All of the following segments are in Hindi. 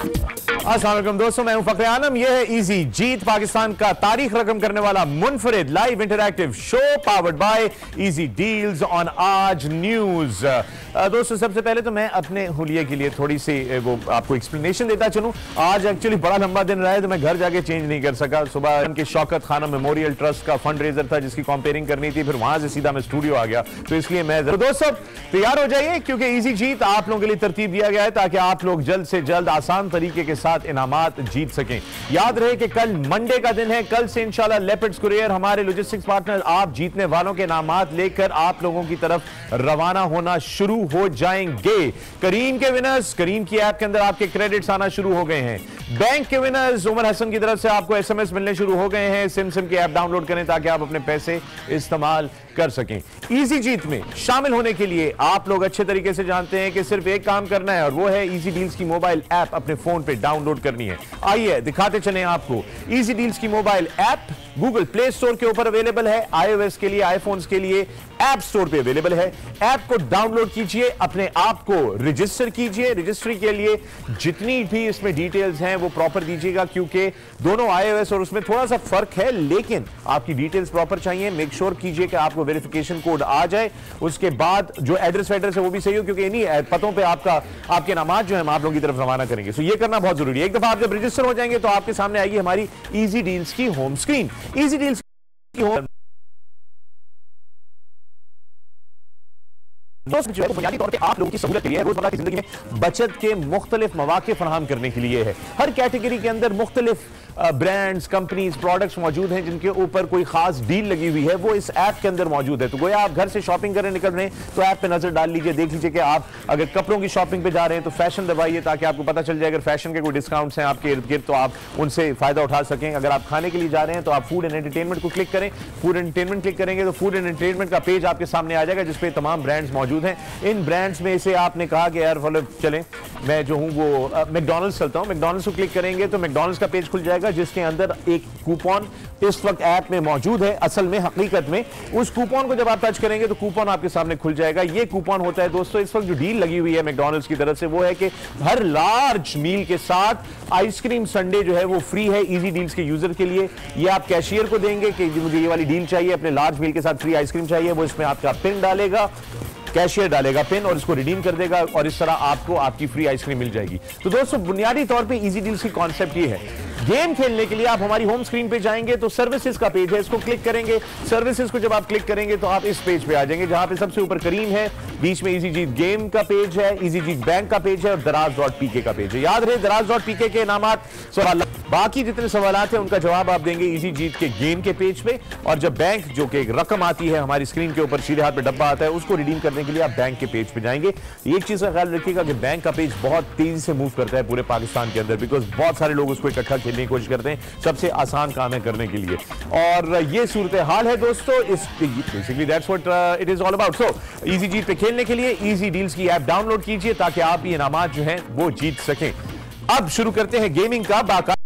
अस्सलाम वालेकुम दोस्तों, मैं हूं फखरे आलम। यह है इजी जीत, पाकिस्तान का तारीख रकम करने वाला मुनफरिद live interactive show powered by easy deals on Aaj news. दोस्तों, सबसे पहले तो मैं अपने हुलिये के लिए थोड़ी सी वो आपको एक्सप्लेनेशन देता चलूं। आज एक्चुअली बड़ा लंबा दिन रहा है तो मैं घर जाके चेंज नहीं कर सका। सुबह उनके शौकत खाना मेमोरियल ट्रस्ट का फंड रेजर था जिसकी कंपेयरिंग करनी थी, फिर वहां से सीधा मैं स्टूडियो आ गया, तो इसलिए मैं दोस्तों तैयार हो जाइए क्योंकि इजी जीत आप लोगों के लिए तरतीब दिया गया है ताकि आप लोग जल्द से जल्द आसान तरीके के साथ इनामात जीत सकें। याद रहे कि कल मंडे का दिन है, कल से इंशाल्लाह लेपर्ड्स कुरियर हमारे लॉजिस्टिक्स पार्टनर आप जीतने वालों के इनामात लेकर आप लोगों की तरफ रवाना होना शुरू हो जाएंगे। करीम के विनर्स, करीम की ऐप के अंदर आपके क्रेडिट्स आना शुरू हो गए हैं। बैंक के विनर्स उमर हसन की तरफ से आपको एसएमएस मिलने शुरू हो गए हैं। सिम की ऐप डाउनलोड करें ताकि आप अपने पैसे इस्तेमाल कर सकें। इजी जीत में शामिल होने के लिए आप लोग अच्छे तरीके से जानते हैं कि सिर्फ एक काम करना है और वो है इजी डील्स की मोबाइल ऐप अपने फोन पे डाउनलोड करनी है। आइए दिखाते चलें आपको। इजी डील्स की mobile app Google play store के ऊपर अवेलेबल है, आईओएस के लिए, आईफोन्स के लिए ऐप स्टोर पे अवेलेबल है। ऐप को डाउनलोड कीजिए, अपने आप को रजिस्टर कीजिए। रजिस्ट्री के लिए जितनी भी इसमें डिटेल्स हैं वो प्रॉपर दीजिएगा क्योंकि दोनों आईओएस और उसमें थोड़ा सा फर्क है, लेकिन आपकी डिटेल्स प्रॉपर चाहिए। मेक श्योर कीजिए कि आपको वेरिफिकेशन कोड आ जाए, उसके बाद जो एड्रेस वेड्रेस है वो भी सही हो क्योंकि इन्हीं पतों पे आपके नामात जो है हम आप लोगों की तरफ रवाना करेंगे। सो ये करना बहुत जरूरी है। एक दफा आप जब रजिस्टर हो जाएंगे तो आपके सामने आएगी हमारी इजी डील्स की होम स्क्रीन। इजी डील्स की होम दोस्तों जो है बुनियादी तौर पे आप लोगों की सहूलत के लिए रोजमर्रा की जिंदगी में बचत के मुख्तलिफ मौके फराहम करने के लिए है। हर कैटेगरी के अंदर मुख्तलिफ ब्रांड्स, कंपनीज, प्रोडक्ट्स मौजूद हैं जिनके ऊपर कोई खास डील लगी हुई है, वो इस ऐप के अंदर मौजूद है। तो गोया आप घर से शॉपिंग करने निकल रहे हैं तो ऐप पे नजर डाल लीजिए, देख लीजिए कि आप अगर कपड़ों की शॉपिंग पे जा रहे हैं तो फैशन दबाइए ताकि आपको पता चल जाए अगर फैशन के कोई डिस्काउंट्स हैं आपके इर्द गिर्द तो आप उनसे फायदा उठा सकें। अगर आप खाने के लिए जा रहे हैं तो आप फूड एंड एंटरटेनमेंट को क्लिक करें। फूड एंड एंटरटेनमेंट क्लिक करेंगे तो फूड एंड एंटरटेनमेंट का पेज आपके सामने आ जाएगा जिसपे तमाम ब्रांड्स मौजूद हैं। इन ब्रांड्स में से आपने कहा कि यार फॉलो चलें, मैं जो हूं वो मैकडॉनल्ड्स चलता हूं। मैकडॉनल्ड्स को क्लिक करेंगे तो मैकडॉनल्ड्स का पेज खुल जाएगा जिसके अंदर एक कूपन इस वक्त ऐप में मौजूद है। असल में हकीकत में उस कूपन को जब आप टच करेंगे तो कूपन आपके सामने खुल जाएगा। ये कूपन होता है दोस्तों, इस वक्त जो डील लगी हुई है मैकडॉनल्ड्स की तरफ से वो है कि हर लार्ज मील के साथ आइसक्रीम संडे जो है वो फ्री है इजी डील्स के यूजर के लिए। ये आप कैशियर को देंगे कि मुझे ये वाली डील चाहिए, अपने लार्ज मील के साथ फ्री आइसक्रीम चाहिए, वो इसमें आपका पिन डालेगा, कैशियर डालेगा पिन और इसको रिडीम कर देगा और इस तरह आपको आपकी फ्री आइसक्रीम मिल जाएगी। तो दोस्तों बुनियादी तौर पे इजी डील्स की कॉन्सेप्ट ये है। गेम खेलने के लिए आप हमारी होम स्क्रीन पे जाएंगे तो सर्विसेज का पेज है, इसको क्लिक करेंगे। सर्विसेज को जब आप क्लिक करेंगे तो आप इस पेज पे आ जाएंगे जहां पे सबसे ऊपर करीम है, बीच में इजी जीत गेम का पेज है, इजी जीत बैंक का पेज है और दराज.pk का पेज है। याद रहे दराज.pk के इनामात सवाल, बाकी जितने सवाल हैं उनका जवाब आप देंगे इजी जीत के गेम के पेज पे। और जब बैंक जो कि एक रकम आती है हमारी स्क्रीन के ऊपर सीधे हाथ पे डब्बा आता है उसको रिडीम करने के लिए आप बैंक के पेज पे जाएंगे। एक चीज का ख्याल रखिएगा कि बैंक का पेज बहुत तेजी से मूव करता है पूरे पाकिस्तान के अंदर बिकॉज बहुत सारे लोग उसको इकट्ठा खेलने की कोशिश करते हैं। सबसे आसान काम है करने के लिए और ये सूरत हाल है दोस्तों। इस basically that's what it is all about. So easy जीत पे खेलने के लिए इजी डील्स की ऐप डाउनलोड कीजिए ताकि आप ये इनामात जो हैं वो जीत सकें। अब शुरू करते हैं गेमिंग का। बाकायदा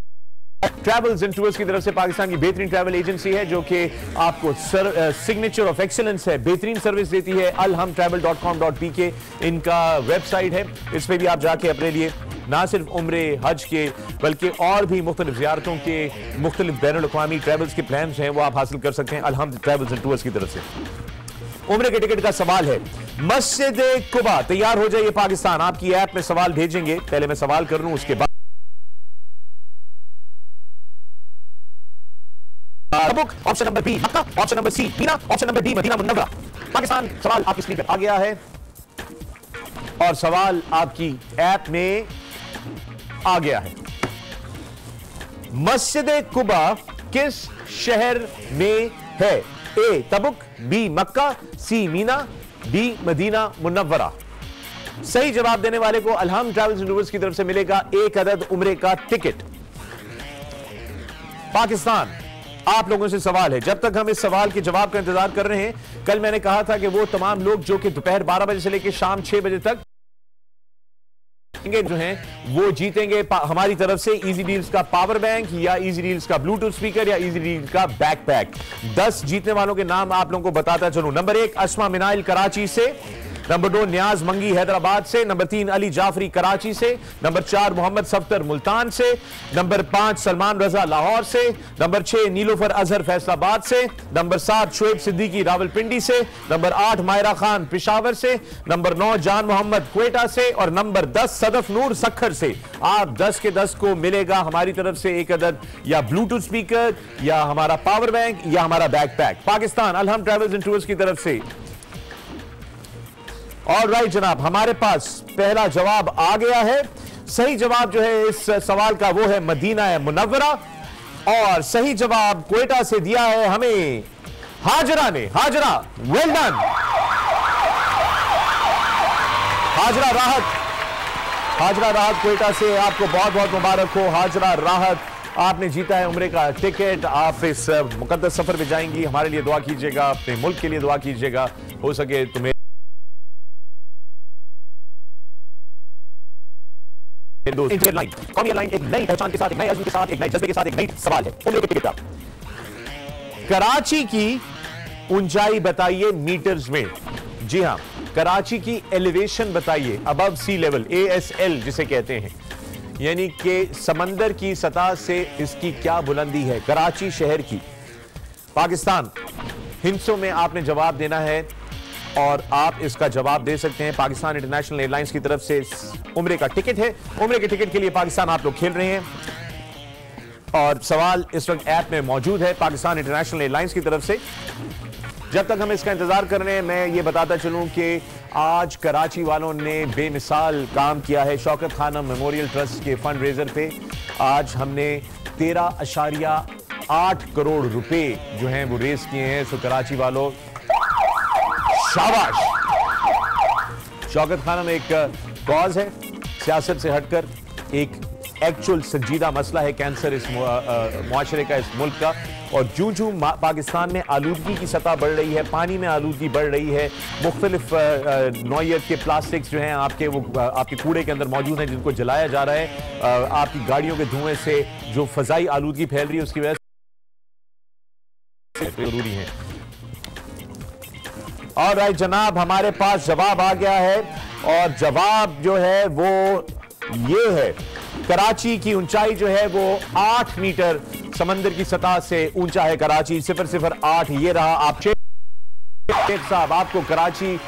ट्रैवल्स एंड टूर्स की तरफ से पाकिस्तान की बेहतरीन ट्रैवल एजेंसी है जो कि आपको सिग्नेचर ऑफ एक्सीलेंस है, बेहतरीन सर्विस देती है। alhamtravel.com.pk इनका वेबसाइट है, इस पे भी आप जाके अपने लिए ना सिर्फ उम्रे हज के बल्कि और भी मुख्तलिफ ज़ियारतों के मुख्तलिफ बैनुल-अक़वामी ट्रैवल्स के प्लान हैं वो आप हासिल कर सकते हैं अलहम ट्रैवल्स एंड टूर्स की तरफ से। उम्रे के टिकट का सवाल है, मस्जिद कुबा तैयार हो जाइए पाकिस्तान। आपकी ऐप में सवाल भेजेंगे, पहले मैं सवाल कर लूं उसके बाद option number B Mecca, option number C Mina, option number D Medina मुनव्वरा। पाकिस्तान सवाल आपकी स्क्रीन पर आ गया है और सवाल आपकी ऐप में आ गया है। मस्जिद कुबा किस शहर में है? ए तबुक, बी मक्का, सी मीना, डी मदीना मुनव्वरा। सही जवाब देने वाले को अलहम ट्रैवल्स एंड टूर्स की तरफ से मिलेगा एक अदद उम्रे का टिकट। पाकिस्तान आप लोगों से सवाल है, जब तक हम इस सवाल के जवाब का इंतजार कर रहे हैं, कल मैंने कहा था कि वो तमाम लोग जो कि दोपहर 12 बजे से लेकर शाम 6 बजे तक जो हैं वो जीतेंगे हमारी तरफ से इजी डील्स का पावर बैंक या इजी डील्स का ब्लूटूथ स्पीकर या इजी डील्स का बैकपैक। 10 जीतने वालों के नाम आप लोगों को बताता चलूं। नंबर 1 अस्मा मिनाइल कराची से, नंबर 2 न्याज मंगी हैदराबाद से, नंबर 3 अली जाफरी कराची से, नंबर 4 मोहम्मद सफ्तर मुल्तान से, नंबर 5 सलमान रजा लाहौर से, नंबर 6 नीलोफर अजहर फैसलाबाद से, नंबर 7 शोएब सिद्दीकी रावलपिंडी से, नंबर 8 मायरा खान पिशावर से, नंबर 9 जान मोहम्मद क्वेटा से और नंबर 10 सदफ नूर सखर से। आप 10 के 10 को मिलेगा हमारी तरफ से एक अदद या ब्लूटूथ स्पीकर या हमारा पावर बैंक या हमारा backpack Pakistan अलहम travels and tours की तरफ से। और राइट जनाब, हमारे पास पहला जवाब आ गया है। सही जवाब जो है इस सवाल का वो है मदीना मुनव्वरा, और सही जवाब क्वेटा से दिया है हमें हाजरा ने। Hazra, well done. हाजरा राहत क्वेटा से आपको बहुत बहुत मुबारक हो। हाजरा राहत, आपने जीता है उम्रे का टिकट। आप इस मुकद्दस सफर पे जाएंगी, हमारे लिए दुआ कीजिएगा, अपने मुल्क के लिए दुआ कीजिएगा, हो सके तुम्हें कौमी एयरलाइन एक नई पहचान के साथ, एक नए अज़्म के साथ, एक नए जज्बे के साथ एक नई सवाल है। उम्रे के टिकट कराची की ऊंचाई बताइए मीटर्स में। जी हां, कराची की एलिवेशन बताइए, अबव सी लेवल, ASL जिसे कहते हैं, यानी कि समंदर की सतह से इसकी क्या बुलंदी है कराची शहर की। पाकिस्तान, हिंसों में आपने जवाब देना है और आप इसका जवाब दे सकते हैं। पाकिस्तान इंटरनेशनल एयरलाइंस की तरफ से उम्रे का टिकट है। उम्रे के टिकट के लिए पाकिस्तान आप लोग खेल रहे हैं और सवाल इस वक्त ऐप में मौजूद है पाकिस्तान इंटरनेशनल एयरलाइंस की तरफ से। जब तक हम इसका इंतजार कर रहे हैं, मैं ये बताता चलूं कि आज कराची वालों ने बेमिसाल काम किया है। शौकत खानम मेमोरियल ट्रस्ट के फंड रेजर पे आज हमने 13.8 करोड़ रुपए जो हैं वो रेज किए हैं। सो कराची वालों, शाबाश। शौकत खानम एक कॉज है, सियासत से हटकर एक एक्चुअल संजीदा मसला है कैंसर इस मुआशरे का, इस मुल्क का। और जूं पाकिस्तान में आलूदगी की सतह बढ़ रही है, पानी में आलूदगी बढ़ रही है, मुख्तलिफ नौइयत के प्लास्टिक्स जो हैं आपके वो आपके कूड़े के अंदर मौजूद हैं जिनको जलाया जा रहा है, आपकी गाड़ियों के धुएं से जो फजाई आलूदगी फैल रही है उसकी वजह से जरूरी है। और राइट जनाब, हमारे पास जवाब आ गया है और जवाब जो है वो ये है, कराची की ऊंचाई जो है वो 8 मीटर समंदर की सतह से ऊंचा है कराची। 008 ये रहा। आप शेख साहब, आपको कराची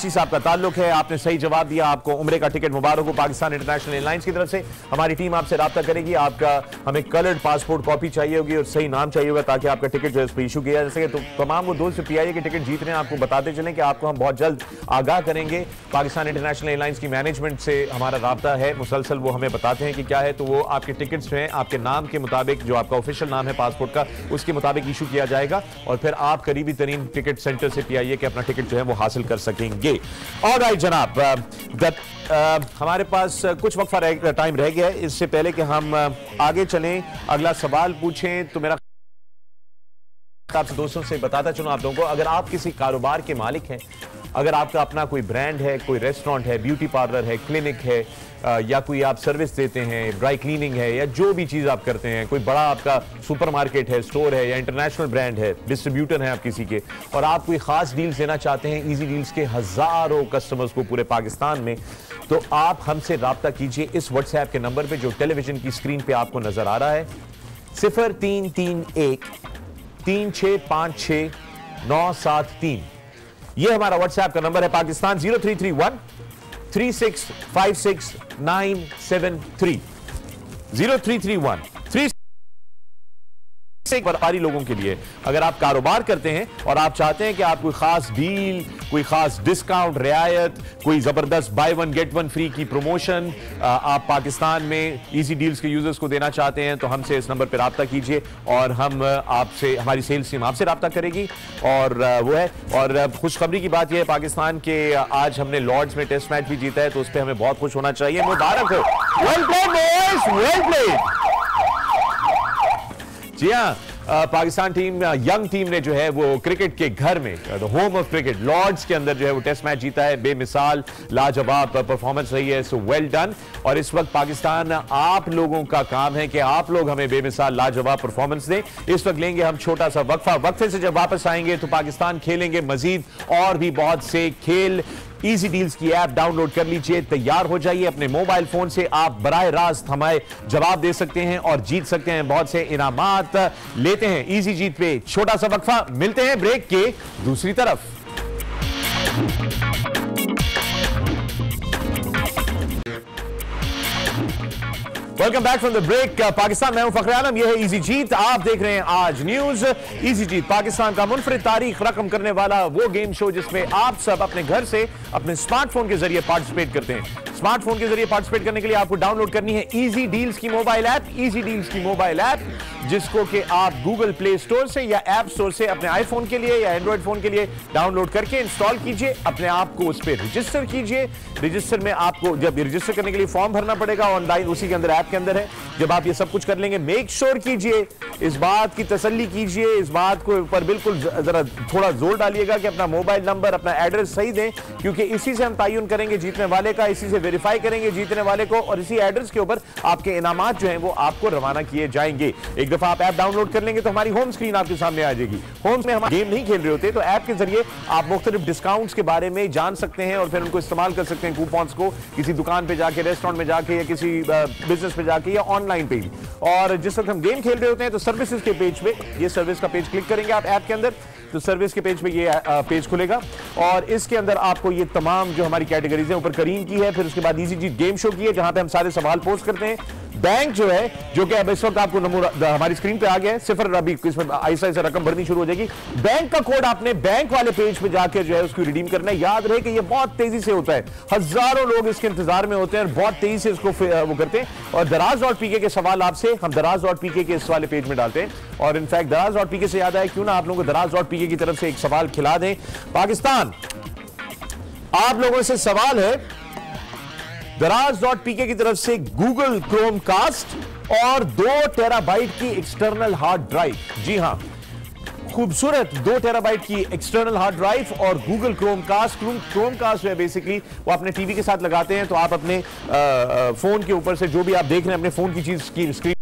से आपका ताल्लुक है, आपने सही जवाब दिया, आपको उम्रे का टिकट मुबारक हो पाकिस्तान इंटरनेशनल एयरलाइंस की तरफ से। हमारी टीम आपसे राब्ता करेगी, आपका हमें कलर्ड पासपोर्ट कॉपी चाहिए होगी और सही नाम चाहिए होगा ताकि आपका टिकट जो है उस पर इशू किया जा सके। तो तमाम वो दोस्त PIA के टिकट जीत रहे हैं, आपको बताते चलें कि आपको हम बहुत जल्द आगाह करेंगे। पाकिस्तान इंटरनेशनल एयरलाइंस की मैनेजमेंट से हमारा राब्ता है मुसलसल, वो हमें बताते हैं कि क्या है, तो वो आपके टिकट्स जो हैं आपके नाम के मुताबिक, जो आपका ऑफिशियल नाम है पासपोर्ट का, उसके मुताबिक इशू किया जाएगा और फिर आप करीबी तरीन टिकट सेंटर से PIA के अपना टिकट जो है वो हासिल कर सकेंगे। और राइट जनाब, हमारे पास कुछ वक्फा टाइम रह गया है। इससे पहले कि हम आगे चलें, अगला सवाल पूछें, तो मेरा आपसे दोस्तों से बताता चलूं आप लोगों को, अगर आप किसी कारोबार के मालिक हैं, अगर आपका अपना कोई ब्रांड है, कोई रेस्टोरेंट है, ब्यूटी पार्लर है, क्लिनिक है, या कोई आप सर्विस देते हैं, ड्राई क्लीनिंग है, या जो भी चीज़ आप करते हैं, कोई बड़ा आपका सुपरमार्केट है, स्टोर है, या इंटरनेशनल ब्रांड है, डिस्ट्रीब्यूटर हैं आप किसी के, और आप कोई खास डील्स देना चाहते हैं इजी डील्स के हज़ारों कस्टमर्स को पूरे पाकिस्तान में, तो आप हमसे राब्ता कीजिए इस व्हाट्सएप के नंबर पर जो टेलीविजन की स्क्रीन पर आपको नजर आ रहा है, 0331 3656 973। ये हमारा व्हाट्सएप का नंबर है पाकिस्तान। 0331 3656 973 0331 व्यापारी लोगों के लिए। अगर आप कारोबार करते हैं और आप चाहते हैं कि आप कोई खास डील, कोई खास डिस्काउंट, रियायत, कोई जबरदस्त by one get one free की प्रमोशन आप पाकिस्तान में इजी डील्स के यूजर्स को देना चाहते हैं, तो हमसे इस नंबर पर राब्ता कीजिए और हम आपसे, हमारी सेल्स टीम आपसे राब्ता करेगी। और वो है, और खुशखबरी की बात यह है पाकिस्तान के आज हमने लॉर्ड्स में टेस्ट मैच भी जीता है, तो उस पर हमें बहुत खुश होना चाहिए। मुबारक हो, well played boys, well played. जी हाँ, पाकिस्तान टीम, यंग टीम ने जो है वो क्रिकेट के घर में, the home of cricket, Lord's के अंदर जो है वो टेस्ट मैच जीता है। बेमिसाल लाजवाब परफॉर्मेंस रही है, सो वेल डन। और इस वक्त पाकिस्तान, आप लोगों का काम है कि आप लोग हमें बेमिसाल लाजवाब परफॉर्मेंस दें। इस वक्त लेंगे हम छोटा सा वक्फा, वक्फे से जब वापस आएंगे तो पाकिस्तान खेलेंगे मजीद और भी बहुत से खेल। इजी डील्स की ऐप डाउनलोड कर लीजिए, तैयार हो जाइए। अपने मोबाइल फोन से आप बराह रास्त हमें जवाब दे सकते हैं और जीत सकते हैं बहुत से इनामात। लेते हैं इजी जीत पे छोटा सा वक्फा, मिलते हैं ब्रेक के दूसरी तरफ। Welcome back from the break. Pakistan, मैं हूं फखर आलम, यह है इजी जीत। आप देख रहे हैं आज न्यूज। इजी जीत पाकिस्तान का मुनफरिद तारीख रकम करने वाला वो गेम शो जिसमें आप सब अपने घर से अपने स्मार्टफोन के जरिए पार्टिसिपेट करते हैं। स्मार्टफोन के जरिए पार्टिसिपेट करने के लिए आपको डाउनलोड करनी है इजी डील्स की मोबाइल ऐप। इजी डील्स की मोबाइल ऐप जिसको कि आप गूगल प्ले स्टोर से या ऐप स्टोर से अपने आईफोन के लिए या एंड्रॉइड फोन के लिए डाउनलोड करके इंस्टॉल कीजिए। अपने आप को उस पर रजिस्टर कीजिए। रजिस्टर में आपको जब रजिस्टर करने के लिए फॉर्म भरना पड़ेगा ऑनलाइन, उसी के अंदर ऐप के अंदर है। जब आप ये सब कुछ कर लेंगे, मेक श्योर कीजिए, इस बात की तसल्ली कीजिए, इस बात को ऊपर बिल्कुल जरा थोड़ा जोर डालिएगा कि अपना मोबाइल नंबर, अपना एड्रेस सही दें, क्योंकि इसी से हम तयन करेंगे जीतने वाले का, इसी से वेरीफाई करेंगे जीतने वाले को और इसी एड्रेस के ऊपर आपके इनामात जो हैं वो आपको रवाना किए जाएंगे। एक दफा आप ऐप डाउनलोड कर लेंगे तो हमारी होम स्क्रीन आपके सामने आ जाएगी। होम में हम गेम नहीं खेल रहे होते, तो ऐप के जरिए आप मुख्तलिफ डिस्काउंट्स के बारे में जान सकते हैं और फिर उनको इस्तेमाल कर सकते हैं, कूपन्स को, किसी दुकान पे जाके, रेस्टोरेंट में जाके या किसी बिजनेस पे जाके या ऑनलाइन पे भी। और जिस वक्त हम गेम खेल रहे होते हैं तो सर्विसेज के पेज पे, ये सर्विस का पेज क्लिक करेंगे आप ऐप के अंदर, तो सर्विस के पेज पे ये पेज खुलेगा और इसके अंदर आपको ये तमाम जो हमारी कैटेगरीज हैं, ऊपर करीम की है, फिर उसके बाद इजी जीत गेम शो की है जहां पे हम सारे सवाल पोस्ट करते हैं। बैंक जो है, जो कि अब इस वक्त आपको हमारी स्क्रीन पे आ गया है, सिफर, अभी इसमें ऐसा ऐसा रकम भरनी शुरू हो जाएगी। बैंक का कोड आपने बैंक वाले पेज पे जाकर जो है उसको रिडीम करना है। याद रहे कि ये बहुत तेजी से होता है, हजारों लोग इसके इंतजार में होते हैं और बहुत तेजी से इसको वो करते हैं। और दराज.pk के सवाल आपसे हम दराज.pk के इस वाले पेज में डालते हैं। और इनफैक्ट दराज.pk से याद आया, क्यों ना आप लोगों को दराज.pk की तरफ से एक सवाल खिला दें। पाकिस्तान, आप लोगों से सवाल है, दराज.pk की तरफ से गूगल क्रोम कास्ट और 2 टेराबाइट की एक्सटर्नल हार्ड ड्राइव। जी हां, खूबसूरत 2 टेराबाइट की एक्सटर्नल हार्ड ड्राइव और गूगल क्रोम कास्ट जो है बेसिकली वो अपने टीवी के साथ लगाते हैं, तो आप अपने फोन के ऊपर से जो भी आप देख रहे हैं अपने फोन की चीज की स्क्रीन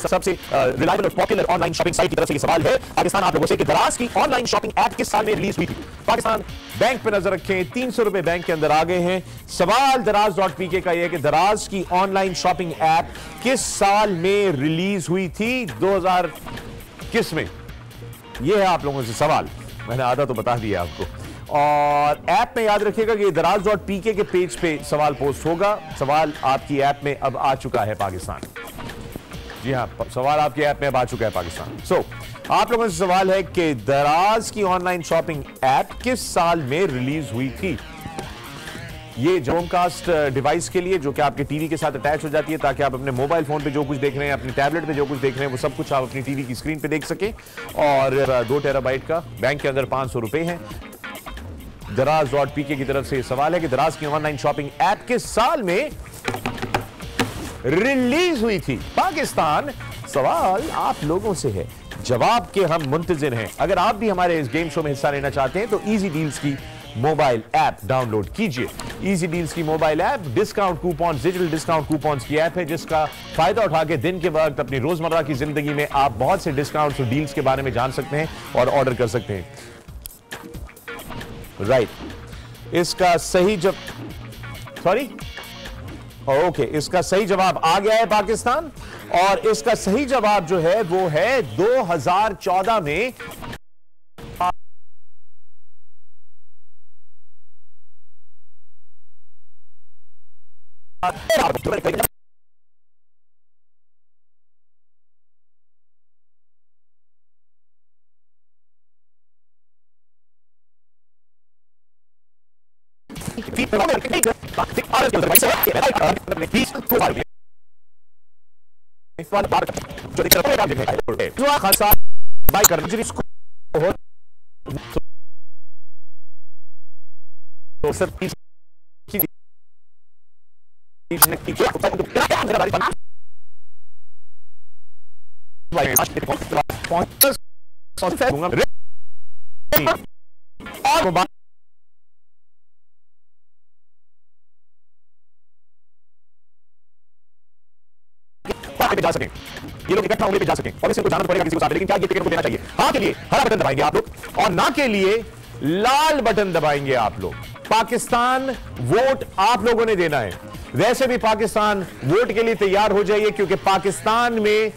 सबसे रिलायबल और पॉपुलर ऑनलाइन शॉपिंग साइट की तरफ से सवाल है पाकिस्तान आप लोगों से कि दराज की ऑनलाइन शॉपिंग ऐप किस साल में रिलीज हुई थी। पाकिस्तान बैंक पे नजर रखें, 300 रुपए बैंक के अंदर आ गए हैं। सवाल दराज.pk का यह कि दराज की ऑनलाइन शॉपिंग ऐप किस साल में रिलीज हुई थी, 2000 किस में? यह है आप लोगों से सवाल, मैंने आधा तो बता दिया आपको। और ऐप में याद रखिएगा कि दराज.pk के पेज पे सवाल पोस्ट होगा। सवाल आपकी ऐप में अब आ चुका है पाकिस्तान। जी हाँ, सवाल आपकी ऐप में अब आ चुका है पाकिस्तान। सो आप लोगों से सवाल है कि दराज की ऑनलाइन शॉपिंग ऐप किस साल में रिलीज हुई थी। ये क्रोमकास्ट डिवाइस के लिए जो कि आपके टीवी के साथ अटैच हो जाती है, ताकि आप अपने मोबाइल फोन पे जो कुछ देख रहे हैं, अपने टैबलेट पे जो कुछ देख रहे हैं, वो सब कुछ आप अपनी टीवी की स्क्रीन पे देख सकें। और 2 टेराबाइट का बैंक के अंदर 500 रुपए हैं। दराज.pk की तरफ से सवाल है कि दराज की ऑनलाइन शॉपिंग ऐप किस साल में रिलीज हुई थी। पाकिस्तान, सवाल आप लोगों से है, जवाब के हम मुंतजिर हैं। अगर आप भी हमारे इस गेम शो में हिस्सा लेना चाहते हैं तो इजी डील्स की मोबाइल ऐप डाउनलोड कीजिए। इजी डील्स की mobile app discount coupon, digital discount coupon की ऐप है जिसका फायदा उठा के दिन के वक्त अपनी रोजमर्रा की जिंदगी में आप बहुत से डिस्काउंट्स और डील्स के बारे में जान सकते हैं और ऑर्डर कर सकते हैं। राइट, इसका सही ओके, इसका सही जवाब आ गया है पाकिस्तान। और इसका सही जवाब जो है वो है 2014 में पे जा सकें, ये लोग इकट्ठा उम्रे पे जा सकें और इसे जानना पड़ेगा किसी को साथ, लेकिन क्या ये टिकट को देना चाहिए? हाँ के लिए हरा बटन दबाएंगे आप लोग और ना के लिए लाल बटन दबाएंगे आप लोग। पाकिस्तान वोट आप लोगों ने देना है। वैसे भी पाकिस्तान वोट के लिए तैयार हो जाइए, क्योंकि पाकिस्तान में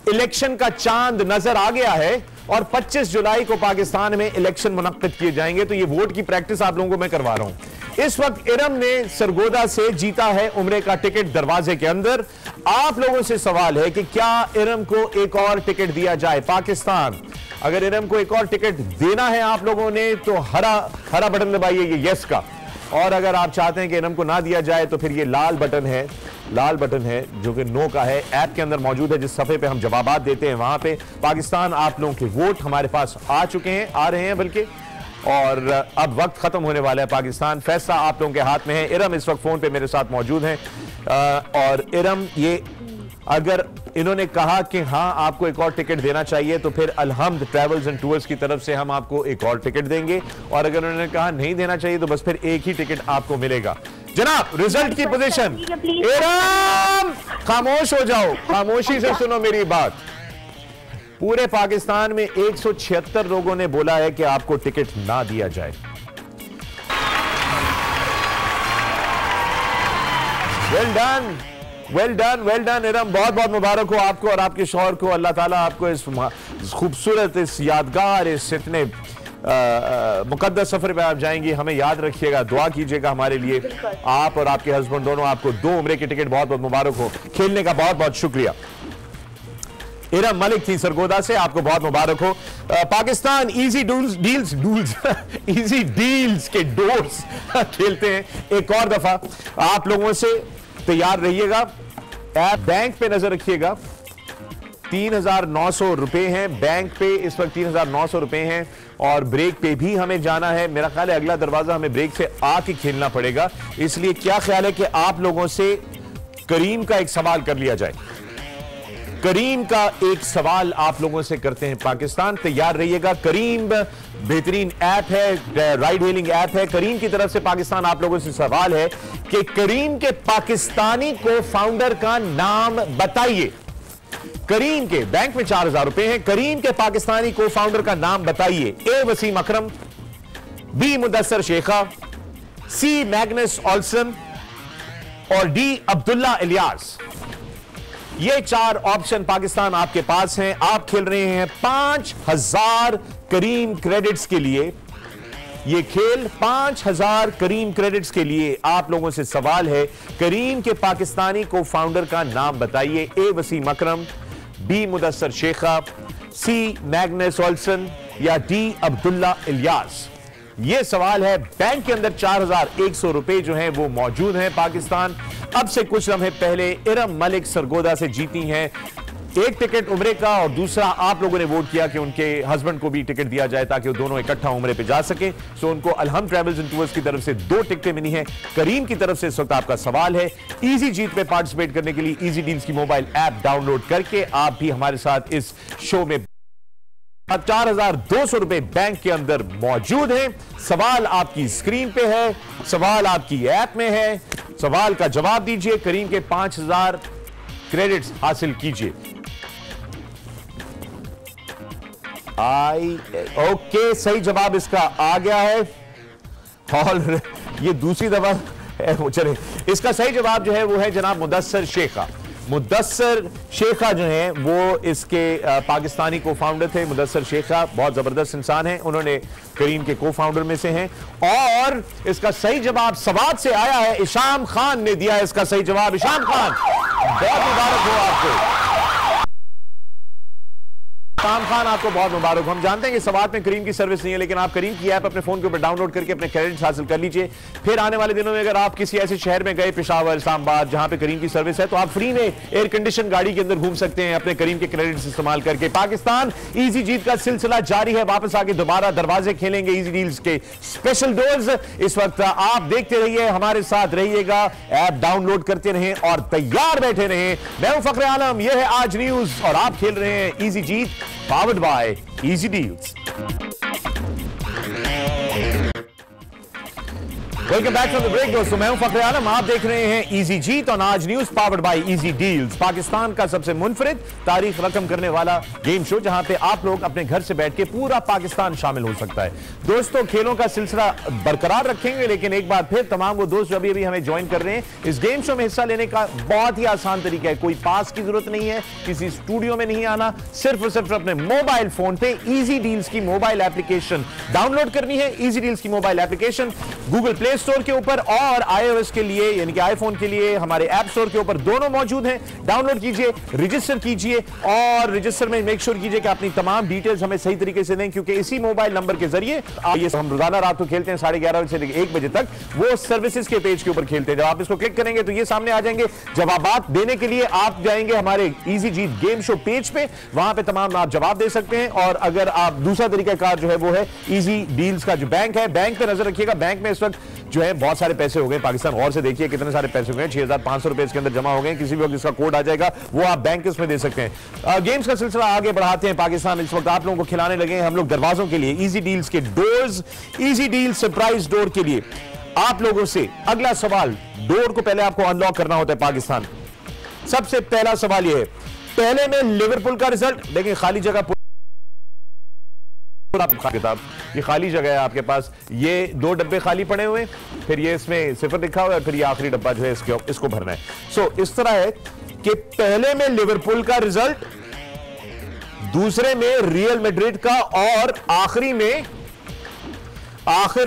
इलेक्शन का चांद नजर आ गया है और 25 जुलाई को पाकिस्तान में इलेक्शन मुनक्किद किए जाएंगे। तो ये वोट की प्रैक्टिस आप लोगों को मैं करवा रहा हूं। इस वक्त इरम ने सरगोदा से जीता है उम्रे का टिकट दरवाजे के अंदर। आप लोगों से सवाल है कि क्या इरम को एक और टिकट दिया जाए? पाकिस्तान, अगर इरम को एक और टिकट देना है आप लोगों ने तो हरा बटन दबाइए, ये यस का। और अगर आप चाहते हैं कि इरम को ना दिया जाए तो फिर ये लाल बटन है जो कि नो का है। ऐप के अंदर मौजूद है, जिस सफे पे हम जवाबात देते हैं वहां पे पाकिस्तान आप लोगों के वोट हमारे पास आ चुके हैं, आ रहे हैं बल्कि, और अब वक्त खत्म होने वाला है। पाकिस्तान फैसला आप लोगों के हाथ में है। इरम इस वक्त फोन पे मेरे साथ मौजूद हैं और इरम, ये अगर इन्होंने कहा कि हां आपको एक और टिकट देना चाहिए तो फिर अलहम्द ट्रैवल्स एंड टूर्स की तरफ से हम आपको एक और टिकट देंगे, और अगर उन्होंने कहा नहीं देना चाहिए तो बस फिर एक ही टिकट आपको मिलेगा। जनाब, रिजल्ट की पोजीशन। इरम, खामोश हो जाओ, खामोशी से सुनो मेरी बात। पूरे पाकिस्तान में 176 लोगों ने बोला है कि आपको टिकट ना दिया जाए। वेल डन इरम, बहुत बहुत मुबारक हो आपको और आपके शौहर को। अल्लाह ताला आपको इस खूबसूरत, इस यादगार, इस इतने मुकद्दस सफर पे आप जाएंगी। हमें याद रखिएगा, दुआ कीजिएगा हमारे लिए। आप और आपके हस्बैंड दोनों, आपको 2 उम्रे की टिकट बहुत बहुत मुबारक हो। खेलने का बहुत बहुत शुक्रिया। इरम मलिक थी सरगोदा से, आपको बहुत मुबारक हो। पाकिस्तान इजी डील्स के डोर्स खेलते हैं एक और दफा। आप लोगों से तैयार रहिएगा। ऐप बैंक पे नजर रखिएगा। 3,900 रुपए हैं बैंक पे इस वक्त, 3,900 रुपए हैं। और ब्रेक पे भी हमें जाना है। मेरा ख्याल है अगला दरवाजा हमें ब्रेक से आके खेलना पड़ेगा। इसलिए क्या ख्याल है कि आप लोगों से करीम का एक सवाल कर लिया जाए। करीम का एक सवाल आप लोगों से करते हैं। पाकिस्तान तैयार रहिएगा। करीम बेहतरीन ऐप है, राइड हेलिंग ऐप है। करीम की तरफ से पाकिस्तान आप लोगों से सवाल है कि करीम के पाकिस्तानी को फाउंडर का नाम बताइए। करीम के बैंक में 4,000 रुपए हैं। करीम के पाकिस्तानी को फाउंडर का नाम बताइए। ए वसीम अकरम, बी मुदस्सर शेखा, सी मैग्नस ऑल्सन और डी अब्दुल्ला इलियास। ये 4 ऑप्शन पाकिस्तान आपके पास हैं। आप खेल रहे हैं 5,000 करीम क्रेडिट्स के लिए। ये खेल 5,000 करीम क्रेडिट्स के लिए। आप लोगों से सवाल है, करीम के पाकिस्तानी को फाउंडर का नाम बताइए। ए वसीम अकरम, बी मुदस्सर शेखा, सी मैग्नस ऑल्सन या डी अब्दुल्ला इलियास। यह सवाल है। बैंक के अंदर 4,100 रुपए जो हैं वो मौजूद हैं। पाकिस्तान अब से कुछ लम्हे पहले इरम मलिक सरगोदा से जीती हैं एक टिकट उम्रे का, और दूसरा आप लोगों ने वोट किया कि उनके हस्बैंड को भी टिकट दिया जाए ताकि वो दोनों इकट्ठा उम्रे पे जा सके। सो उनको अलहम ट्रैवल्स एंड टूर्स की तरफ से 2 टिकटें मिली हैं। करीम की तरफ से इस वक्त आपका सवाल है, इजी जीत पे पार्टिसिपेट करने के लिए इजी डील्स की मोबाइल ऐप डाउनलोड करके आप भी हमारे साथ इस शो में 4,200 रुपए बैंक के अंदर मौजूद हैं। सवाल आपकी स्क्रीन पे है, सवाल आपकी ऐप में है। सवाल का जवाब दीजिए, करीम के 5,000 क्रेडिट्स हासिल कीजिए। ओके, सही जवाब इसका आ गया है। और ये दूसरी दफा चले, इसका सही जवाब जो है वो है जनाब मुदस्सर शेखा। मुदस्सर शेखा जो हैं वो इसके पाकिस्तानी को फाउंडर थे। मुदस्सर शेखा बहुत जबरदस्त इंसान हैं, उन्होंने करीम के को फाउंडर में से हैं। और इसका सही जवाब सवात से आया है, इशाम खान ने दिया है इसका सही जवाब। इशाम खान, बहुत मुबारक हो आपको। इस्लाम खान, आपको बहुत मुबारक। हम जानते हैं कि सवात में करीम की सर्विस नहीं है, लेकिन आप करीम की ऐप अपने फोन के ऊपर डाउनलोड करके अपने क्रेडिट्स हासिल कर लीजिए। फिर आने वाले दिनों में अगर आप किसी ऐसे शहर में गए, पेशावर, इस्लामाबाद, जहां पे करीम की सर्विस है, तो आप फ्री में एयर कंडीशन गाड़ी के अंदर घूम सकते हैं अपने करीम के क्रेडिट्स इस्तेमाल करके। पाकिस्तान इजी जीत का सिलसिला जारी है, वापस आके दोबारा दरवाजे खेलेंगे इजी डील्स के स्पेशल डोर्स। इस वक्त आप देखते रहिए, हमारे साथ रहिएगा, ऐप डाउनलोड करते रहें और तैयार बैठे रहें। मैं हूं फखरे आलम, यह है आज न्यूज और आप खेल रहे हैं इजी जीत, powered by easy deals. Welcome back from the break दोस्तों, मैं हूं फखरे आलम, आप देख रहे हैं इजी जीत और आज news powered by easy deals, Pakistan का सबसे मुनफरिद तारीख रकम करने वाला गेम शो, जहां पे आप लोग अपने घर से बैठ के पूरा पाकिस्तान शामिल हो सकता है। दोस्तों, खेलों का सिलसिला बरकरार रखेंगे, लेकिन एक बार फिर तमाम वो दोस्त जो अभी हमें ज्वाइन कर रहे हैं, इस गेम शो में हिस्सा लेने का बहुत ही आसान तरीका है। कोई पास की जरूरत नहीं है, किसी स्टूडियो में नहीं आना, सिर्फ और सिर्फ अपने मोबाइल फोन पे इजी डील्स की मोबाइल एप्लीकेशन डाउनलोड करनी है। इजी डील्स की mobile application Google play store के ऊपर और iOS के लिए यानी कि आईफोन के लिए हमारे ऐप स्टोर के ऊपर दोनों मौजूद हैं। डाउनलोड कीजिए, रजिस्टर कीजिए और रजिस्टर में मेक श्योर कीजिए कि अपनी तमाम डिटेल्स हमें सही तरीके से दें, क्योंकि इसी मोबाइल नंबर के जरिए ये हम रोजाना रात को खेलते हैं 11:30 बजे से लेकर 1 बजे तक, वो सर्विसेज के पेज के ऊपर खेलते हैं। जब आप इसको क्लिक करेंगे तो ये सामने आ जाएंगे। जवाबात देने के लिए आप जाएंगे हमारे इजी जीत गेम शो पेज पे, वहां पे तमाम आप जवाब दे सकते हैं। और अगर आप दूसरा तरीकाकार जो है वो है इजी डील्स का जो बैंक है, बैंक पे नजर रखिएगा। बैंक में इस वक्त जो है बहुत सारे पैसे हो गए पाकिस्तान, और से देखिए कितने सारे पैसे हो गए, 6500 रुपए इसके अंदर जमा हो गए। किसी भी वक्त इसका कोड आ जाएगा, वो आप बैंक इसमें दे सकते हैं। गेम्स का सिलसिला आगे बढ़ाते हैं। पाकिस्तान इस वक्त आप लोगों को खिलाने लगे हैं हम लोग दरवाजों के लिए इजी डील्स के doors, easy deal surprise door के लिए। आप लोगों से अगला सवाल, डोर को पहले आपको अनलॉक करना होता है पाकिस्तान। सबसे पहला सवाल यह है, पहले में लिवरपूल का रिजल्ट देखिए, खाली जगह किताब, ये खाली जगह है आपके पास, ये 2 डब्बे खाली पड़े हुए, फिर ये इसमें 0 लिखा हुआ है, फिर ये आखिरी डब्बा जो है इसको भरना है। सो इस तरह है कि पहले में लिवरपूल का रिजल्ट, दूसरे में रियल मैड्रिड का और आखिर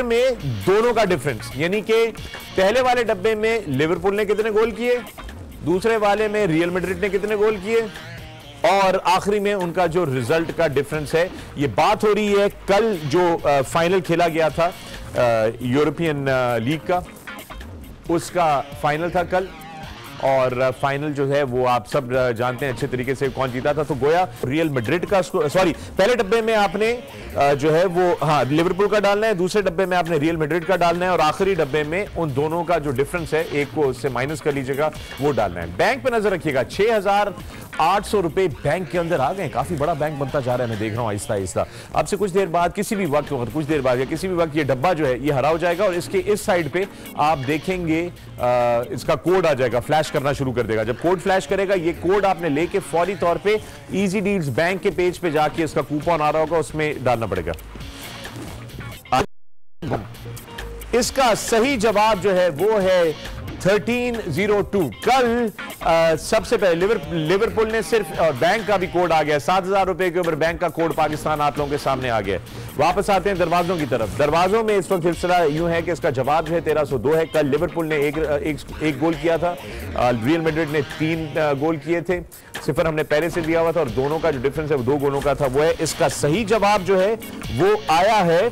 में दोनों का डिफरेंस, यानी कि पहले वाले डब्बे में लिवरपूल ने कितने गोल किए, दूसरे वाले में रियल मैड्रिड ने कितने गोल किए, और आखिरी में उनका जो रिजल्ट का डिफरेंस है। ये बात हो रही है कल जो फाइनल खेला गया था यूरोपियन लीग का, उसका फाइनल था कल, और फाइनल जो है वो आप सब जानते हैं अच्छे तरीके से कौन जीता था। तो गोया रियल मैड्रिड का, सॉरी, पहले डब्बे में आपने जो है वो लिवरपूल का डालना है, दूसरे डब्बे में आपने रियल मैड्रिड का डालना है, और आखिरी डब्बे में उन दोनों का जो डिफरेंस है, एक को उससे माइनस कर लीजिएगा, वो डालना है। बैंक पे नजर रखिएगा, 6800 रुपए बैंक के अंदर आ गए। काफी बड़ा बैंक बनता जा रहा है, मैं देख रहा हूं आहिस्ता आहिस्ता। अब से कुछ देर बाद, किसी भी वक्त, कुछ देर बाद या किसी भी वक्त ये डब्बा जो है ये हरा हो जाएगा, और इसके इस साइड पे आप देखेंगे इसका कोड आ जाएगा, फ्लैश करना शुरू कर देगा। जब कोड फ्लैश करेगा, ये कोड आपने लेके फौरी तौर पे इजी डील्स बैंक के पेज पे जाके इसका कूपन आ रहा होगा, उसमें डालना पड़ेगा। इसका सही जवाब जो है वो है 1302। कल सबसे पहले लिवरपूल ने सिर्फ, बैंक का भी कोड आ गया, 7000 रुपए के ऊपर बैंक का कोड पाकिस्तान आप लोगों के सामने आ गया। वापस आते हैं दरवाजों की तरफ। दरवाजों में इस वक्त सिलसिला यूं है कि इसका जवाब जो है 1302 है। कल लिवरपूल ने एक गोल किया था, रियल मैड्रिड ने 3 गोल किए थे, 0 हमने पहले से दिया हुआ था, और दोनों का जो डिफरेंस है वो 2 गोलों का था, वो है। इसका सही जवाब जो है वो आया है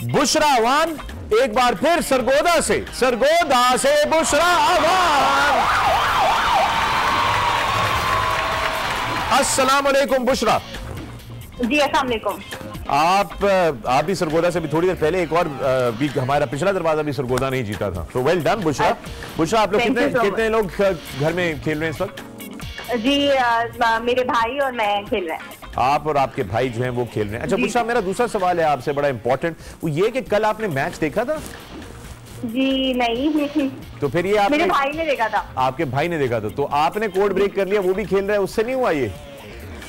बुशरा अवान। एक बार फिर सरगोदा से बुशरा अवान। अस्सलाम वालेकुम बुशरा। जी अस्सलाम वालेकुम। आप भी सरगोदा से भी थोड़ी देर पहले एक और भी हमारा पिछला दरवाजा भी सरगोदा नहीं जीता था, तो वेल डन बुशरा। बुशरा, आप लोग कितने लोग घर में खेल रहे हैं इस वक्त? जी मेरे भाई और मैं खेल रहे हैं। आप और आपके भाई जो हैं वो खेल रहे हैं। अच्छा बुशरा, मेरा दूसरा सवाल है आपसे, बड़ा इंपॉर्टेंट, वो ये कि कल आपने मैच देखा था? जी नहीं। तो फिर ये मेरे भाई ने देखा था। आपके भाई ने देखा था, तो आपने कोड ब्रेक कर लिया, वो भी खेल रहा है, उससे नहीं हुआ ये?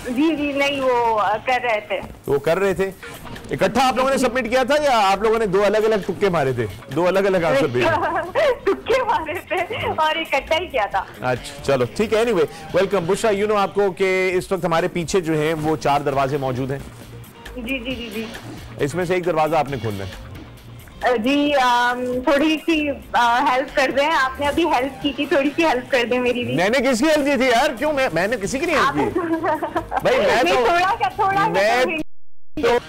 जी नहीं, वो कर रहे थे। वो कर रहे थे इकट्ठा आप लोगों ने सबमिट किया था, या आप लोगों ने 2 अलग अलग तुक्के मारे थे, 2 अलग अलग आंसर दिए? तुक्के मारे थे और इकट्ठा ही किया था। अच्छा चलो ठीक है। Anyway welcome Bushra. You know आपको कि इस वक्त हमारे पीछे जो है वो 4 दरवाजे मौजूद हैं। जी जी जी जी। इसमें से एक दरवाजा आपने खोलना है। जी थोड़ी सी हेल्प कर दें। आपने अभी हेल्प की थी, थोड़ी सी हेल्प कर दें मेरी भी। मैंने किसकी हेल्प की थी यार? क्यों मैंने किसी की नहीं हेल्प की भाई। मैं तो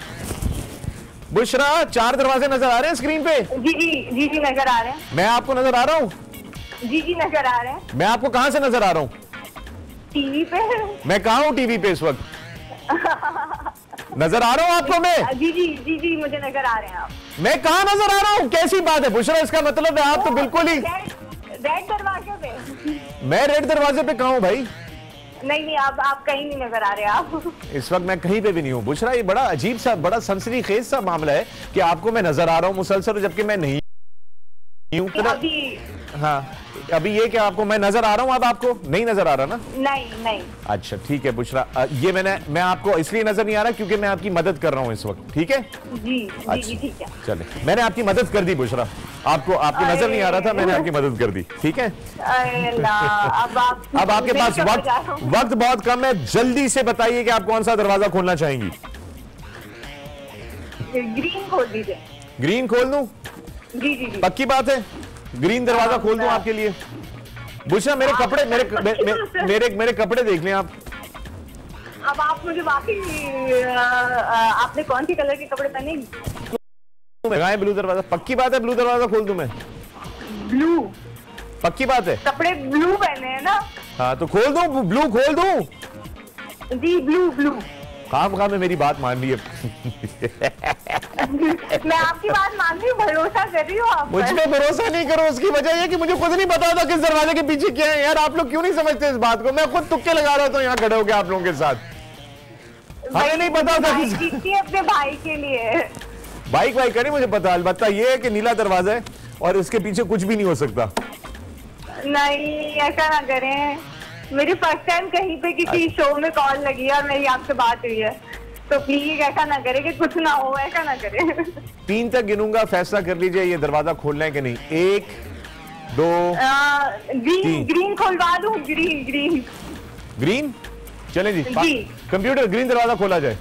बुशरा, 4 दरवाजे नजर आ रहे हैं स्क्रीन पे? जी नजर आ रहे हैं। मैं आपको नजर आ रहा हूँ? जी नजर आ रहे हैं। मैं आपको कहां से नजर आ रहा हूँ? टीवी पे। मैं कहां हूँ टीवी पे इस वक्त? नजर आ रहा हूँ आपको मैं? जी मुझे नजर आ रहे हैं आप। मैं कहां नजर आ रहा हूँ? कैसी बात है बुशरा? इसका मतलब है आप तो बिल्कुल ही रेड दरवाजे पे। मैं रेड दरवाजे पे कहां हूँ भाई? नहीं आप कहीं नहीं नजर आ रहे। आप इस वक्त मैं कहीं पे भी नहीं हूँ बुशरा। ये बड़ा अजीब सा, बड़ा सनसनीखेज सा मामला है कि आपको मैं नजर आ रहा हूँ मुसलसल, जबकि मैं नहीं हूँ। हाँ, अभी ये क्या आपको मैं नजर आ रहा हूँ? अब आपको नहीं नजर आ रहा ना? नहीं। अच्छा ठीक है बुशरा, ये मैं आपको इसलिए नजर नहीं आ रहा क्योंकि मैं आपकी मदद कर रहा हूँ इस वक्त। ठीक है जी ठीक है। चले, मैंने आपकी मदद कर दी बुशरा। आपकी नजर नहीं आ रहा था, मैंने आपकी मदद कर दी। ठीक है, अब आपके पास वक्त बहुत कम है। जल्दी से बताइए कि आप कौन सा दरवाजा खोलना चाहेंगी? ग्रीन खोल दीजिए। ग्रीन खोल दूं? जी पक्की बात है? ग्रीन दरवाजा खोल दूं आपके लिए? बुशरा, मेरे कपड़े मेरे कपड़े देख लें आप। अब आप मुझे वाकई आपने कौन सी कलर के कपड़े पहने? ब्लू दरवाजा। पक्की बात है ब्लू दरवाजा खोल दूं मैं? ब्लू? पक्की बात है? कपड़े ब्लू पहने हैं ना? हाँ तो खोल दूं, ब्लू खोल दूं? जी ब्लू। काम में मेरी बात मान रही है। मैं आपकी बात मान रही हूँ, भरोसा कर रही हूँ आप। मुझ पे भरोसा नहीं करो, उसकी वजह ये कि मुझे खुद नहीं पता था किस दरवाजे के पीछे क्या है। यार आप लोग क्यों नहीं समझते इस बात को? मैं खुद तुक्के लगा रहा था यहाँ खड़े होकर आप लोगों के साथ। हमें नहीं पता था अपने भाई के लिए। बाइक वाइक का नहीं मुझे पता, अलबत्ता ये है कि नीला दरवाजा है और इसके पीछे कुछ भी नहीं हो सकता। नहीं ऐसा ना करें, मेरी फर्स्ट टाइम कहीं पे किसी शो में कॉल लगी है और मेरी आपसे बात हुई है, तो प्लीज ऐसा ना करें कि कुछ ना हो, ऐसा ना करें। 3 तक गिनूंगा, फैसला कर लीजिए ये दरवाजा खोलना है कि नहीं। 1 2 ग्रीन खोलवा दूं? ग्रीन चले जी। कंप्यूटर ग्रीन दरवाजा खोला जाए।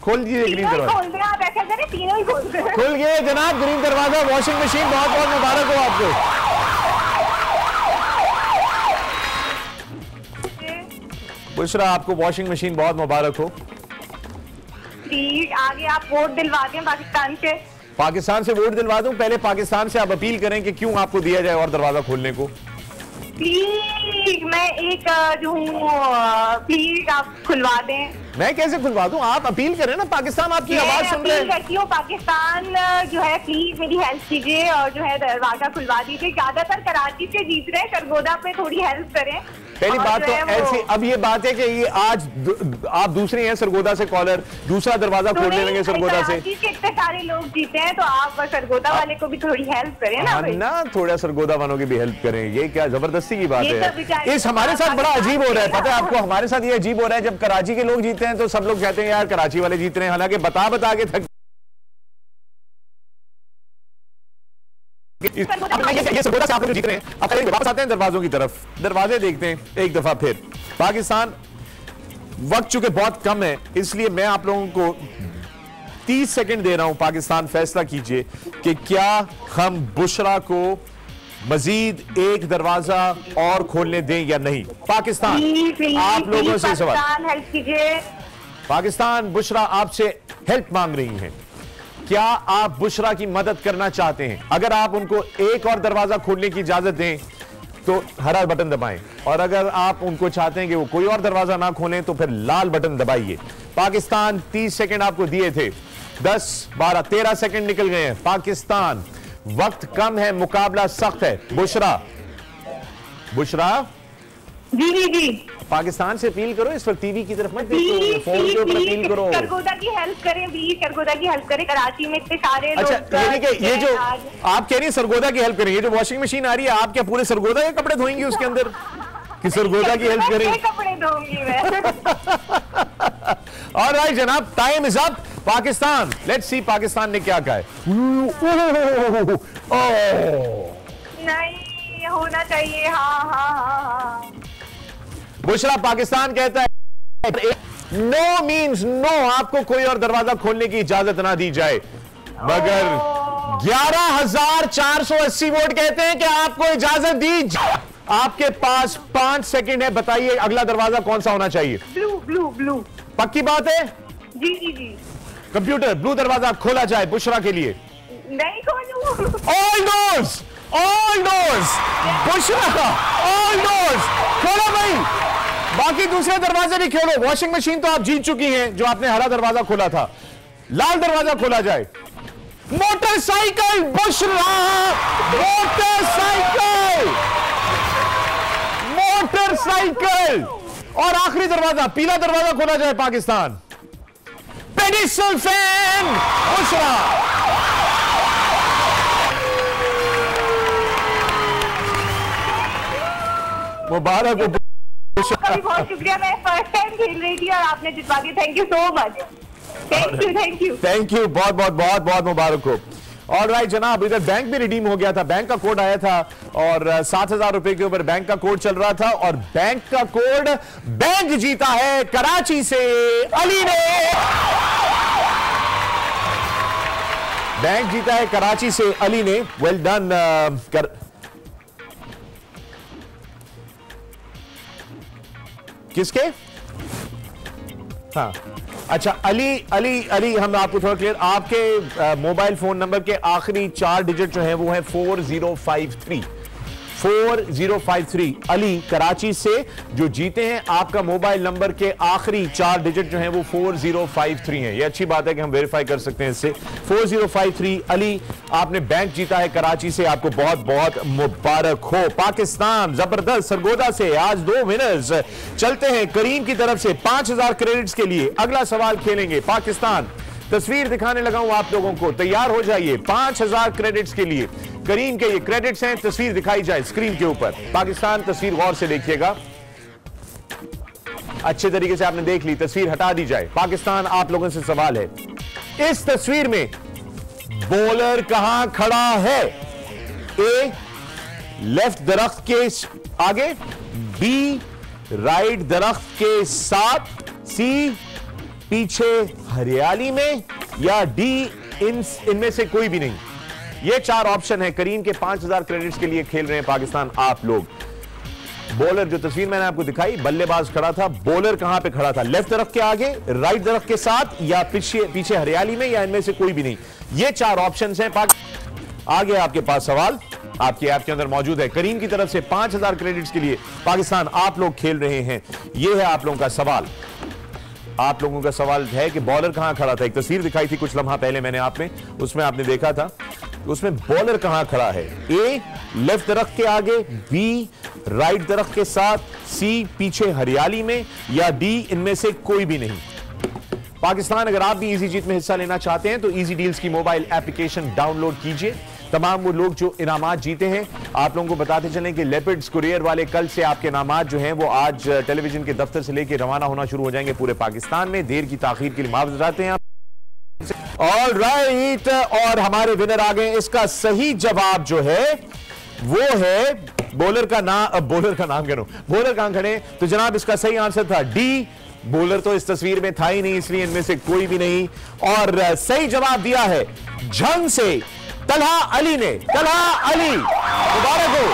खोल दीजिए ग्रीन दरवाजा। खोल दे आप, ऐसा करें तीनों ही खोल दे। खुल गए जनाब ग्रीन दरवाजा। वॉशिंग मशीन बहुत बहुत मुबारक हो आपको। बुशरा आपको वॉशिंग मशीन बहुत मुबारक हो। प्लीज आगे आप वोट दिलवा दें पाकिस्तान से। पाकिस्तान से वोट दिलवा दूं? पहले पाकिस्तान से आप अपील करें कि क्यों आपको दिया जाए और दरवाजा खोलने को। प्लीज मैं एक जो हूँ, प्लीज आप खुलवा दें। मैं कैसे खुलवा दूं? आप अपील करें ना, पाकिस्तान आपकी आवाज सुन रहे हैं। करती हूँ पाकिस्तान जो है, प्लीज मेरी हेल्प कीजिए और जो है दरवाजा खुलवा दीजिए। ज्यादातर कराची से जीत रहे हैं, सरगोदा पे थोड़ी हेल्प करें। पहली बात तो ऐसी, अब ये बात है कि ये आज आप दूसरी हैं सरगोदा से कॉलर, दूसरा दरवाजा खोलने लगे सरगोदा से। कितने सारे लोग जीते हैं, तो आप सरगोदा वाले को भी थोड़ी हेल्प करें ना। थोड़ा सरगोदा वालों की भी हेल्प करें। ये क्या जबरदस्ती की बात है। इस हमारे साथ बड़ा अजीब हो रहा है, पता है आपको? हमारे साथ ये अजीब हो रहा है, जब कराची के लोग जीते हैं तो सब लोग कहते हैं यार कराची वाले जीत रहे हैं, हालांकि बता के थक। ये सरगोदा से आप लोग जीत रहे हैं। अब वापस आते हैं दरवाजों की तरफ। दरवाजे देखते हैं एक दफा फिर। पाकिस्तान, वक्त चूंकि बहुत कम है इसलिए मैं आप लोगों को 30 सेकंड दे रहा हूं। पाकिस्तान फैसला कीजिए कि क्या हम बुशरा को मजीद एक दरवाजा और खोलने दें या नहीं। पाकिस्तान, आप लोगों से सवाल। हेल्प कीजिए। पाकिस्तान, बुशरा आपसे हेल्प मांग रही हैं। क्या आप बुशरा की मदद करना चाहते हैं? अगर आप उनको एक और दरवाजा खोलने की इजाजत दें तो हरा बटन दबाएं, और अगर आप उनको चाहते हैं कि वो कोई और दरवाजा ना खोलें तो फिर लाल बटन दबाइए। पाकिस्तान, 30 सेकंड आपको दिए थे, 10 12 13 सेकंड निकल गए हैं। पाकिस्तान, वक्त कम है, मुकाबला सख्त है। बुशरा जी पाकिस्तान से अपील करो, इस वक्त टीवी की तरफ मत देखो, फोन के ऊपर अपील करो। सरगोदा की हेल्प करें, प्लीज सरगोदा की हेल्प करें। कराची में इतने सारे लोग। अच्छा, यानी कि ये जो आप कह रही है सरगोदा की हेल्प करें, ये जो वॉशिंग मशीन आ रही है, आप क्या पूरे सरगोदा के कपड़े धोएंगी उसके अंदर कि सरगोदा की हेल्प करें? कपड़े धोऊंगी मैं। ऑलराइट जनाब, time is up. Pakistan, let's see Pakistan ने क्या कहा है। नहीं होना चाहिए। हाँ। बुशरा, पाकिस्तान कहता है नो मीन्स नो, आपको कोई और दरवाजा खोलने की इजाजत ना दी जाए। मगर 11,480 वोट कहते हैं कि आपको इजाजत दी। आपके पास 5 सेकंड है, बताइए अगला दरवाजा कौन सा होना चाहिए? Blue blue blue. पक्की बात है? जी जी जी। कंप्यूटर ब्लू दरवाजा खोला जाए बुशरा के लिए। नहीं खोलूं। All doors, all doors, Bushra, all doors खोलो भाई। बाकी दूसरे दरवाजे भी खोलो। वॉशिंग मशीन तो आप जीत चुकी हैं, जो आपने हरा दरवाजा खोला था। लाल दरवाजा खोला जाए। Motorcycle Bushra, motorcycle, motorcycle. और आखिरी दरवाजा पीला दरवाजा खोला जाए पाकिस्तान। Pedestal fan Bushra. मुबारक हो। बहुत शुक्रिया, मैं फर्स्ट टाइम खेल रही थी और आपने जितवा दी। Thank you so much. Thank you thank you thank you. बहुत बहुत बहुत बहुत मुबारक हो। और राइट जनाब, इधर बैंक भी रिडीम हो गया था, बैंक का कोड आया था और 7,000 रुपए के ऊपर बैंक का कोड चल रहा था। और बैंक का कोड बैंक जीता है कराची से अली ने। बैंक जीता है कराची से अली ने। Well done. किसके? हाँ अच्छा, अली अली अली, हम आपको थोड़ा क्लियर, आपके मोबाइल फोन नंबर के आखिरी 4 डिजिट जो हैं वो है 4053। 4053 अली कराची से जो जीते हैं। आपका मोबाइल नंबर के आखिरी 4 डिजिट जो हैं वो 4053 हैं। ये अच्छी बात है कि हम वेरीफाई कर सकते हैं इससे। 4053 अली, आपने बैंक जीता है कराची से। आपको बहुत बहुत मुबारक हो। पाकिस्तान जबरदस्त सरगोदा से आज 2 विनर्स चलते हैं करीम की तरफ से 5000 क्रेडिट्स के लिए। अगला सवाल खेलेंगे पाकिस्तान। तस्वीर दिखाने लगा हूं आप लोगों को, तैयार हो जाइए 5000 क्रेडिट्स के लिए। करीम के ये क्रेडिट्स हैं, तस्वीर दिखाई जाए स्क्रीन के ऊपर। पाकिस्तान तस्वीर गौर से देखिएगा, अच्छे तरीके से आपने देख ली, तस्वीर हटा दी जाए। पाकिस्तान, आप लोगों से सवाल है, इस तस्वीर में बॉलर कहां खड़ा है? ए लेफ्ट दरख्त के आगे, बी राइट दरख्त के साथ, सी पीछे हरियाली में, या डी इनमें से कोई भी नहीं। ये 4 ऑप्शन है। करीम के 5000 क्रेडिट्स के लिए खेल रहे हैं पाकिस्तान आप लोग। बॉलर जो तस्वीर मैंने आपको दिखाई, बल्लेबाज खड़ा था, बॉलर कहां पे खड़ा था? लेफ्ट तरफ के आगे, राइट तरफ के साथ, या पीछे हरियाली में, या इनमें से कोई भी नहीं। ये 4 ऑप्शन हैं। आगे आपके पास सवाल आपकी ऐप के अंदर मौजूद है। करीम की तरफ से 5000 क्रेडिट्स के लिए पाकिस्तान आप लोग खेल रहे हैं। यह है आप लोगों का सवाल। आप लोगों का सवाल है कि बॉलर कहां खड़ा था? एक तस्वीर दिखाई थी कुछ लम्हा पहले मैंने आपने, उसमें आपने देखा था, उसमें बॉलर कहां खड़ा है? ए लेफ्ट दरख्त के आगे, बी राइट दरख्त के साथ, सी पीछे हरियाली में, या डी इनमें से कोई भी नहीं। पाकिस्तान, अगर आप भी इजी जीत में हिस्सा लेना चाहते हैं तो इजी डील्स की मोबाइल एप्लीकेशन डाउनलोड कीजिए। तमाम वो लोग जो इनामात जीते हैं, आप लोगों को बताते चलें कि लेपर्ड्स कुरियर वाले कल से आपके इनामात जो हैं वो आज टेलीविजन के दफ्तर से लेकर रवाना होना शुरू हो जाएंगे पूरे पाकिस्तान में। देर की ताखीर के लिए माफ चाहते हैं आप। ऑलराइट, और हमारे विनर आ गए। इसका सही जवाब जो है वो है बॉलर का नाम, बॉलर का नाम कह रहा हूं, बॉलर कहां खड़े? तो जनाब इसका सही आंसर था डी। बॉलर तो इस तस्वीर में था ही नहीं, इसलिए इनमें से कोई भी नहीं। और सही जवाब दिया है झंग से तलहा अली ने। तलहा अली, मुबारक हो।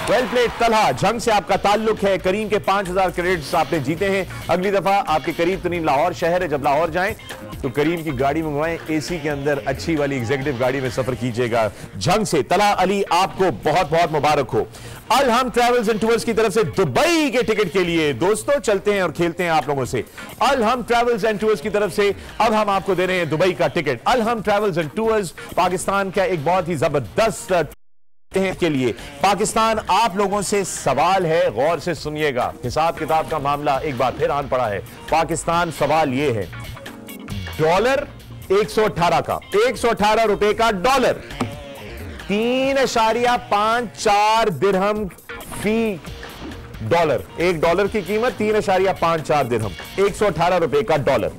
Well played Talha. झंग से आपका ताल्लुक है। करीम के 5000 क्रेडिट्स आपने जीते हैं। अगली दफा आपके करीब तरीन लाहौर शहर है, जब लाहौर जाएं तो करीम की गाड़ी मंगवाएं, एसी के अंदर अच्छी वाली एग्जीक्यूटिव गाड़ी में सफर कीजिएगा। झंग से तलहा अली, आपको बहुत बहुत मुबारक हो। अलहम ट्रैवल्स एंड टूर्स की तरफ से दुबई के टिकट के लिए दोस्तों चलते हैं और खेलते हैं आप लोगों से। अलहम ट्रैवल्स एंड टूर्स की तरफ से अब हम आपको दे रहे हैं दुबई का ticket. अलहम travels and tours Pakistan का एक बहुत ही जबरदस्त के लिए। पाकिस्तान, आप लोगों से सवाल है, गौर से सुनिएगा। हिसाब किताब का मामला एक बार फिर आन पड़ा है। पाकिस्तान, सवाल यह है, डॉलर 118 का, 118 रुपए का डॉलर 3.54 दिरहम फी डॉलर। एक डॉलर की कीमत 3.54 दिरहम, 118 रुपए का डॉलर।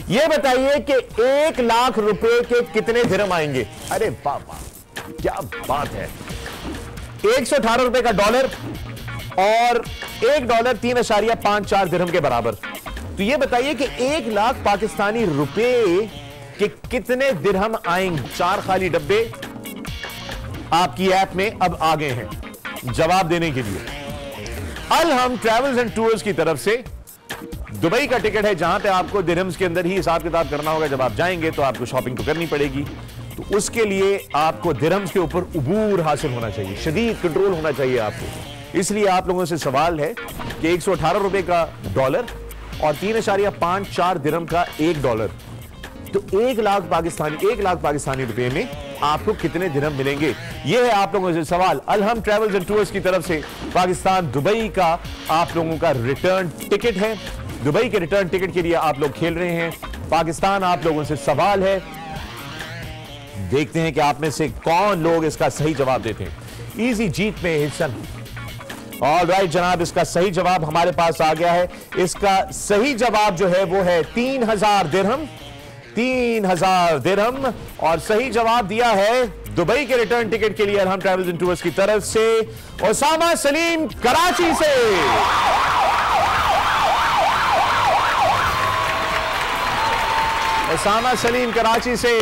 यह बताइए कि 1 लाख रुपए के कितने दिरहम आएंगे? अरे बाबा क्या बात है। 118 रुपए का डॉलर और 1 डॉलर 3.54 दिरहम के बराबर। तो ये बताइए कि 1 लाख पाकिस्तानी रुपए के कितने दिरहम आएंगे? 4 खाली डब्बे आपकी ऐप में अब आ गए हैं जवाब देने के लिए। अलहम ट्रैवल्स एंड टूर्स की तरफ से दुबई का टिकट है, जहां पे आपको दिरहम्स के अंदर ही हिसाब किताब करना होगा। जब आप जाएंगे तो आपको शॉपिंग तो करनी पड़ेगी, तो उसके लिए आपको दिरहम्स के ऊपर उबूर हासिल होना चाहिए, शदीद कंट्रोल होना चाहिए आपको। इसलिए आप लोगों से सवाल है कि 118 रुपए का डॉलर और 3.54 दिरहम का $1, तो 1 लाख पाकिस्तानी रुपए में आपको कितने दिरहम मिलेंगे? यह है आप लोगों से सवाल। अलहम ट्रैवल्स एंड टूर्स की तरफ से पाकिस्तान दुबई का आप लोगों का रिटर्न टिकट है। दुबई के रिटर्न टिकट के लिए आप लोग खेल रहे हैं। पाकिस्तान आप लोगों से सवाल है, देखते हैं कि आप में से कौन लोग इसका सही जवाब देते हैं। इजी जीत में हिस्सा। ऑलराइट जनाब, इसका सही जवाब हमारे पास आ गया है। इसका सही जवाब जो है वो है 3000 दिरहम। 3000 दिरहम। और सही जवाब दिया है दुबई के रिटर्न टिकट के लिए अलहम ट्रैवल्स एंड टूर्स की तरफ से ओसामा सलीम कराची से। ओसामा सलीम कराची से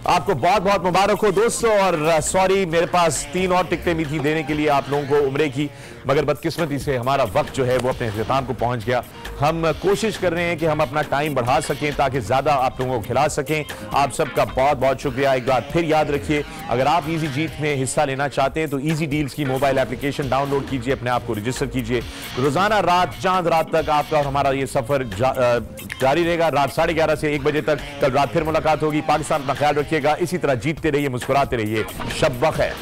आपको बहुत बहुत मुबारक हो दोस्तों। और सॉरी, मेरे पास 3 और टिकटें भी थी देने के लिए आप लोगों को उम्रे की, मगर बदकिस्मती से हमारा वक्त जो है वो अपने इख्तिताम को पहुंच गया। हम कोशिश कर रहे हैं कि हम अपना टाइम बढ़ा सकें ताकि ज्यादा आप लोगों को खिला सकें। आप सबका बहुत बहुत शुक्रिया। एक बार फिर याद रखिए, अगर आप इजी जीत में हिस्सा लेना चाहते हैं तो इजी डील्स की मोबाइल एप्लीकेशन डाउनलोड कीजिए, अपने आप को रजिस्टर कीजिए। रोजाना रात चांद रात तक आपका और हमारा ये सफर जारी रहेगा, रात 11:30 से 1 बजे तक। कल रात फिर मुलाकात होगी। पाकिस्तान अपना ख्याल रखिएगा, इसी तरह जीतते रहिए, मुस्कुराते रहिए। शब बखैर।